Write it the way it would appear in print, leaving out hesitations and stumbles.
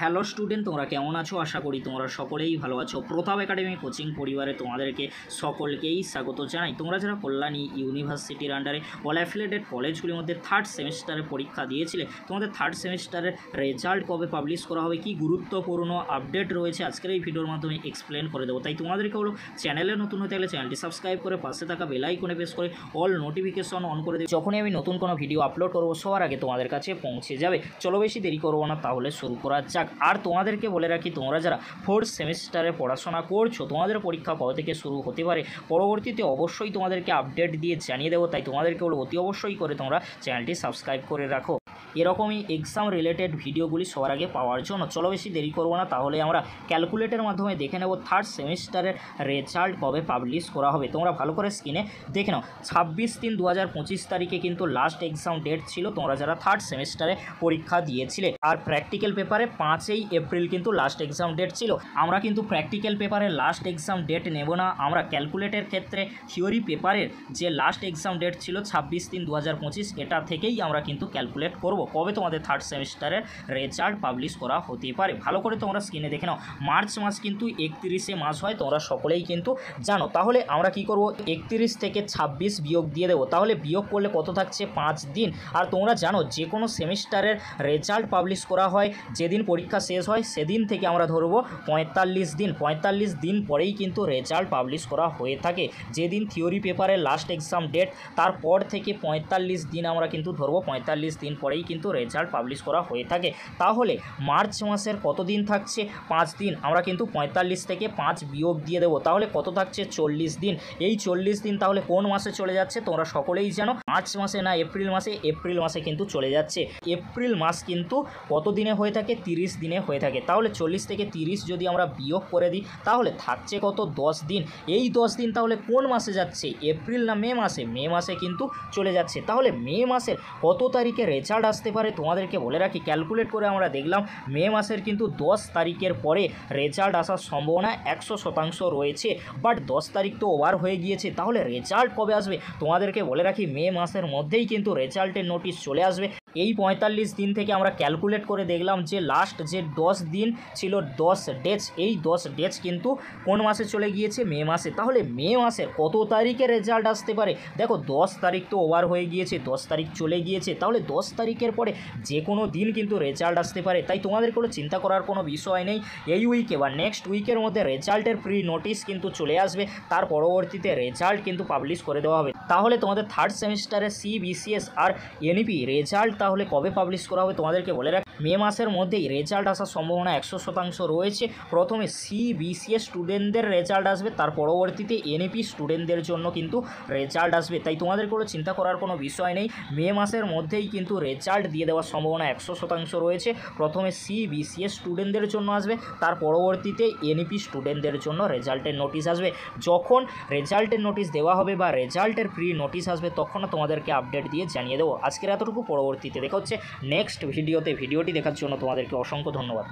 Hello student, তোমরা কেমন আছো? আশা করি তোমরা সকলেই ভালো আছো। প্রতাপ একাডেমি কোচিং পরিবারে তোমাদেরকে সকলকেই স্বাগত জানাই। তোমরা যারা কল্যাণী ইউনিভার্সিটির আন্ডারে অল অ্যাফিলিয়েটেড কলেজগুলির মধ্যে থার্ড সেমিস্টারের পরীক্ষা দিয়েছিলে, তোমাদের থার্ড সেমিস্টারের রেজাল্ট কবে পাবলিশ করা হবে, কি গুরুত্বপূর্ণ আপডেট রয়েছে আজকের এই ভিডিওর মাধ্যমে এক্সপ্লেন করে দেবো। তাই তোমাদেরকে হলো চ্যানেলে নতুন হতে গেলে চ্যানেলটি সাবস্ক্রাইব করে পাশে থাকা বেল আইকনে প্রেস করে অল নোটিফিকেশন অন করে দেবে। যখনই আমি নতুন কোনো ভিডিও আপলোড করবো সবার আগে তোমাদের কাছে পৌঁছে যাবে। চলো বেশি দেরি করবো না, তাহলে শুরু করা যাক। আর তোমাদেরকে বলে রাখি, তোমরা যারা ফোর্থ সেমিস্টারে পড়াশোনা করছো, তোমাদের পরীক্ষা কবে থেকে শুরু হতে পারে পরবর্তীতে অবশ্যই তোমাদেরকে আপডেট দিয়ে জানিয়ে দেবো। তাই তোমাদেরকে বলো অতি অবশ্যই করে তোমরা চ্যানেলটি সাবস্ক্রাইব করে রাখো এরকমই এক্সাম রিলেটেড ভিডিওগুলি সবার আগে পাওয়ার জন্য। চলো বেশি দেরি করবো না, তাহলে আমরা ক্যালকুলেটের মাধ্যমে দেখে নেব থার্ড সেমিস্টারের রেজাল্ট কবে পাবলিশ করা হবে। তোমরা ভালো করে স্ক্রিনে দেখে নাও। 26/3/2025 তারিখে কিন্তু লাস্ট এক্সাম ডেট ছিল তোমরা যারা থার্ড সেমিস্টারে পরীক্ষা দিয়েছিলে। আর প্র্যাকটিক্যাল পেপারে 5 এপ্রিল কিন্তু লাস্ট এক্সাম ডেট ছিল। আমরা কিন্তু প্র্যাকটিক্যাল পেপারে লাস্ট এক্সাম ডেট নেব না, আমরা ক্যালকুলেটের ক্ষেত্রে থিওরি পেপারের যে লাস্ট এক্সাম ডেট ছিল 26/3/2025 এটা থেকেই আমরা কিন্তু ক্যালকুলেট করব কবে তোমাদের থার্ড সেমিস্টারের রেজাল্ট পাবলিশ করা হতে পারে। ভালো করে তোমরা স্ক্রিনে দেখে নাও। মার্চ মাস কিন্তু 31শে মাস হয়, তোমরা সকলেই কিন্তু জানো। তাহলে আমরা কি করব, 31 থেকে 26 বিয়োগ দিয়ে দেবো। তাহলে বিয়োগ করলে কত থাকছে? 5 দিন। আর তোমরা জানো যে কোনো সেমিস্টারের রেজাল্ট পাবলিশ করা হয় যেদিন পরীক্ষা শেষ হয় সেদিন থেকে আমরা ধরবো 45 দিন। 45 দিন পরেই কিন্তু রেজাল্ট পাবলিশ করা হয়ে থাকে। যেদিন থিওরি পেপারের লাস্ট এক্সাম ডেট তারপর থেকে 45 দিন আমরা কিন্তু ধরবো, 45 দিন পরেই কিন্তু রেজাল্ট পাবলিশ করা হয়ে থাকে। তাহলে মার্চ মাসের কত দিন থাকছে? 5 দিন। আমরা কিন্তু 45 থেকে 5 বিয়োগ দিয়ে দেবো। তাহলে কত থাকছে? 40 দিন। এই 40 দিন তাহলে কোন মাসে চলে যাচ্ছে? তোমরা সকলেই জানো মার্চ মাসে না এপ্রিল মাসে। এপ্রিল মাসে কিন্তু চলে যাচ্ছে। এপ্রিল মাস কিন্তু কত দিনে হয়ে থাকে? 30 দিনে হয়ে থাকে। তাহলে 40 থেকে 30 যদি আমরা বিয়োগ করে দিই তাহলে থাকছে কত? 10 দিন। এই 10 দিন তাহলে কোন মাসে যাচ্ছে? এপ্রিল না মে মাসে? মে মাসে কিন্তু চলে যাচ্ছে। তাহলে মে মাসের কত তারিখে রেজাল্ট আসতে পারে তোমাদেরকে বলে রাখি। ক্যালকুলেট করে আমরা দেখলাম মে মাসের কিন্তু 10 তারিখের পরে রেজাল্ট আসার সম্ভাবনা 100% রয়েছে। বাট 10 তারিখ তো ওভার হয়ে গিয়েছে। তাহলে রেজাল্ট কবে আসবে তোমাদেরকে বলে রাখি, মে মাসের মধ্যেই কিন্তু রেজাল্টের নোটিশ চলে আসবে। এই 45 দিন থেকে আমরা ক্যালকুলেট করে দেখলাম যে লাস্ট যে 10 দিন ছিল, 10 ডেটস, এই 10 ডেটস কিন্তু কোন মাসে চলে গিয়েছে? মে মাসে। তাহলে মে মাসের কত তারিখে রেজাল্ট আসতে পারে? দেখো 10 তারিখ তো ওভার হয়ে গিয়েছে, 10 তারিখ চলে গিয়েছে। তাহলে 10 তারিখের পরে যে কোনো দিন কিন্তু রেজাল্ট আসতে পারে। তাই তোমাদের কোনো চিন্তা করার কোনো বিষয় নেই। এই উইকে বা নেক্সট উইকের মধ্যে রেজাল্টের প্রি নোটিশ কিন্তু চলে আসবে। তার পরবর্তীতে রেজাল্ট কিন্তু পাবলিশ করে দেওয়া হবে। তাহলে তোমাদের থার্ড সেমিস্টারে CBCS আর NEP রেজাল্ট তাহলে কবে পাবলিশ করা হবে তোমাদেরকে বলে রাখি, মে মাসের মধ্যেই রেজাল্ট আসার সম্ভাবনা 100% রয়েছে। প্রথমে CBCS স্টুডেন্টদের রেজাল্ট আসবে, তার পরবর্তীতে NEP স্টুডেন্টদের জন্য কিন্তু রেজাল্ট আসবে। তাই তোমাদের কোনো চিন্তা করার কোনো বিষয় নেই। মে মাসের মধ্যেই কিন্তু রেজাল্ট দিয়ে দেওয়ার সম্ভাবনা 100% রয়েছে। প্রথমে CBCS স্টুডেন্টদের জন্য আসবে, তার পরবর্তীতে NEP স্টুডেন্টদের জন্য রেজাল্টের নোটিশ আসবে। যখন রেজাল্টের নোটিশ দেওয়া হবে বা রেজাল্টের প্রি নোটিশ আসবে তখন তোমাদেরকে আপডেট দিয়ে জানিয়ে দেবো। আজকের এতটুকু, পরবর্তীতে দেখা হচ্ছে নেক্সট ভিডিওতে। ভিডিওটি দেখার জন্য তোমাদেরকে অসংখ্য ধন্যবাদ।